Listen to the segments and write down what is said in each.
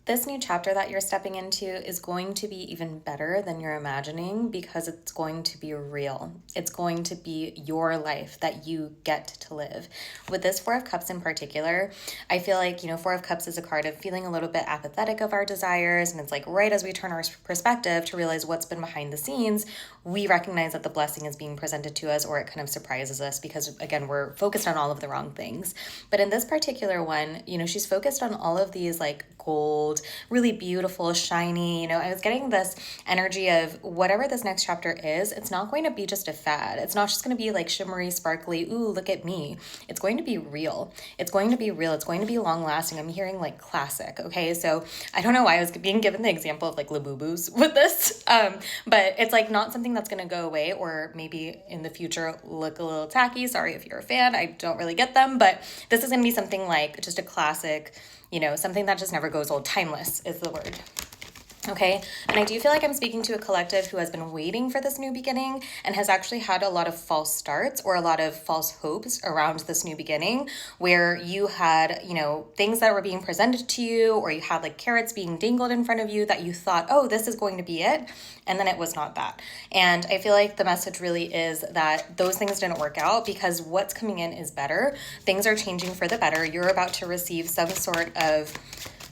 This new chapter that you're stepping into is going to be even better than you're imagining because it's going to be real. It's going to be your life that you get to live. With this Four of Cups in particular, I feel like, Four of Cups is a card of feeling a little bit apathetic of our desires. And it's like right as we turn our perspective to realize what's been behind the scenes, we recognize that the blessing is being presented to us, or it kind of surprises us because, again, we're focused on all of the wrong things. But in this particular one, she's focused on all of these like gold, really beautiful, shiny. I was getting this energy of whatever this next chapter is, it's not going to be just a fad. It's not just going to be like shimmery, sparkly, ooh, look at me. It's going to be real. It's going to be real. It's going to be long lasting. I'm hearing like classic. Okay. So I don't know why I was being given the example of like Labubus with this. But it's like not something that's going to go away or maybe in the future look a little tacky. Sorry if you're a fan. I don't really get them, but this is going to be something like just a classic, something that just never goes old. Timeless is the word. Okay. And I do feel like I'm speaking to a collective who has been waiting for this new beginning and has actually had a lot of false starts or a lot of false hopes around this new beginning where you had, things that were being presented to you, or you had like carrots being dangled in front of you that you thought, oh, this is going to be it. And then it was not that. And I feel like the message really is that those things didn't work out because what's coming in is better. Things are changing for the better. You're about to receive some sort of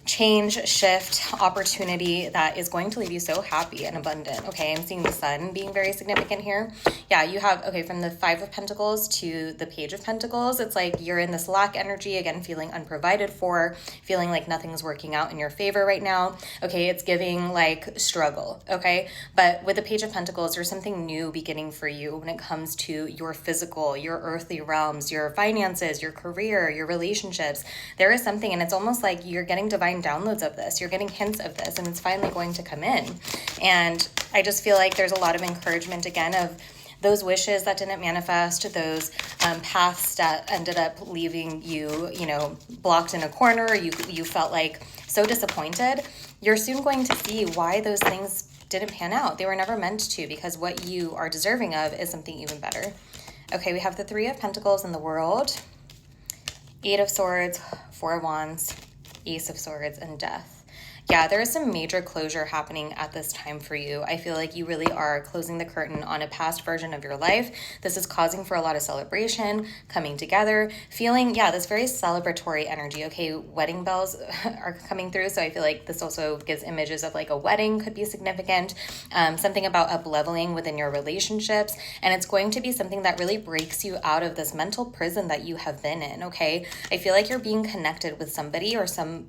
change, shift, opportunity that is going to leave you so happy and abundant. Okay, I'm seeing the sun being very significant here. Yeah, you have, from the Five of Pentacles to the Page of Pentacles, it's like you're in this lack energy, again, feeling unprovided for, feeling like nothing's working out in your favor right now. Okay, it's giving like struggle, okay? But with the Page of Pentacles, there's something new beginning for you when it comes to your physical, your earthly realms, your finances, your career, your relationships. There is something, and it's almost like you're getting divine downloads of this. You're getting hints of this, and it's finally going to come in. And I just feel like there's a lot of encouragement again of those wishes that didn't manifest, those paths that ended up leaving you, blocked in a corner. You felt like so disappointed. You're soon going to see why those things didn't pan out. They were never meant to, because what you are deserving of is something even better. Okay, we have the Three of Pentacles in the World, Eight of Swords, Four of Wands, Ace of Swords, and Death. Yeah, there is some major closure happening at this time for you. I feel like you really are closing the curtain on a past version of your life. This is causing for a lot of celebration, coming together, feeling, this very celebratory energy. Okay, wedding bells are coming through. So I feel like this also gives images of like a wedding could be significant, something about up leveling within your relationships. And it's going to be something that really breaks you out of this mental prison that you have been in. Okay, I feel like you're being connected with somebody or some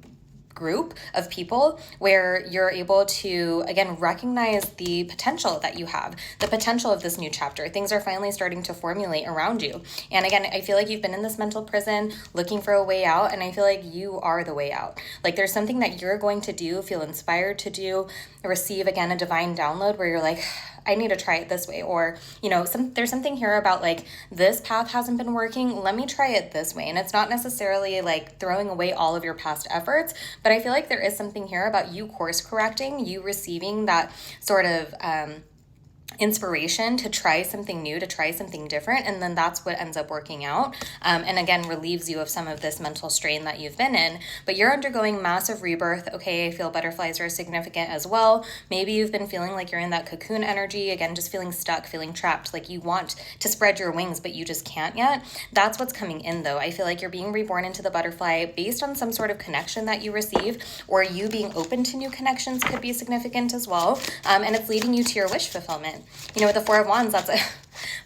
group of people where you're able to, again, recognize the potential that you have, the potential of this new chapter. Things are finally starting to formulate around you. And again, I feel like you've been in this mental prison looking for a way out, and I feel like you are the way out. Like there's something that you're going to do, feel inspired to do, receive, again, a divine download where you're like, I need to try it this way. Or, there's something here about like, this path hasn't been working. Let me try it this way. And it's not necessarily like throwing away all of your past efforts, but I feel like there is something here about you course correcting, you receiving that sort of, inspiration to try something new, to try something different, and then that's what ends up working out, and again relieves you of some of this mental strain that you've been in. But you're undergoing massive rebirth. Okay, I feel butterflies are significant as well. Maybe you've been feeling like you're in that cocoon energy, again, just feeling stuck, feeling trapped, like you want to spread your wings but you just can't yet. That's what's coming in though. I feel like you're being reborn into the butterfly based on some sort of connection that you receive, or you being open to new connections could be significant as well, and it's leading you to your wish fulfillment. With the Four of Wands,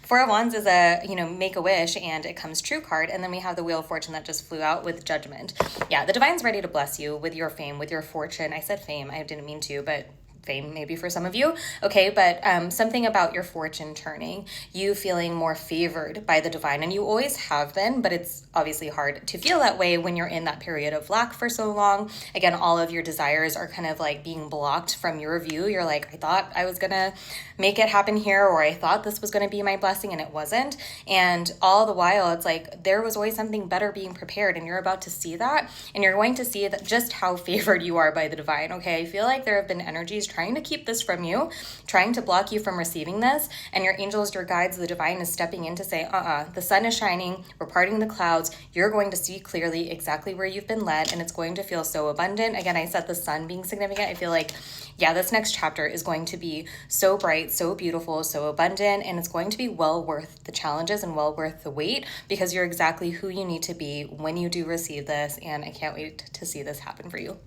Four of Wands is a, make a wish and it comes true card. And then we have the Wheel of Fortune that just flew out with Judgment. Yeah, the divine's ready to bless you with your fame, with your fortune. I said fame, I didn't mean to, but fame maybe for some of you. Okay, but something about your fortune turning, you feeling more favored by the divine, and you always have been, but it's obviously hard to feel that way when you're in that period of lack for so long. Again, all of your desires are kind of like being blocked from your view. You're like, I thought I was gonna make it happen here, or I thought this was gonna be my blessing, and it wasn't. And all the while, it's like there was always something better being prepared, and you're about to see that, and you're going to see that just how favored you are by the divine. Okay, I feel like there have been energies trying to keep this from you, trying to block you from receiving this. And your angels, your guides, the divine is stepping in to say, the sun is shining, we're parting the clouds, you're going to see clearly exactly where you've been led, and it's going to feel so abundant. Again, I said the sun being significant. I feel like, yeah, this next chapter is going to be so bright, so beautiful, so abundant, and it's going to be well worth the challenges and well worth the wait, because you're exactly who you need to be when you do receive this, and I can't wait to see this happen for you.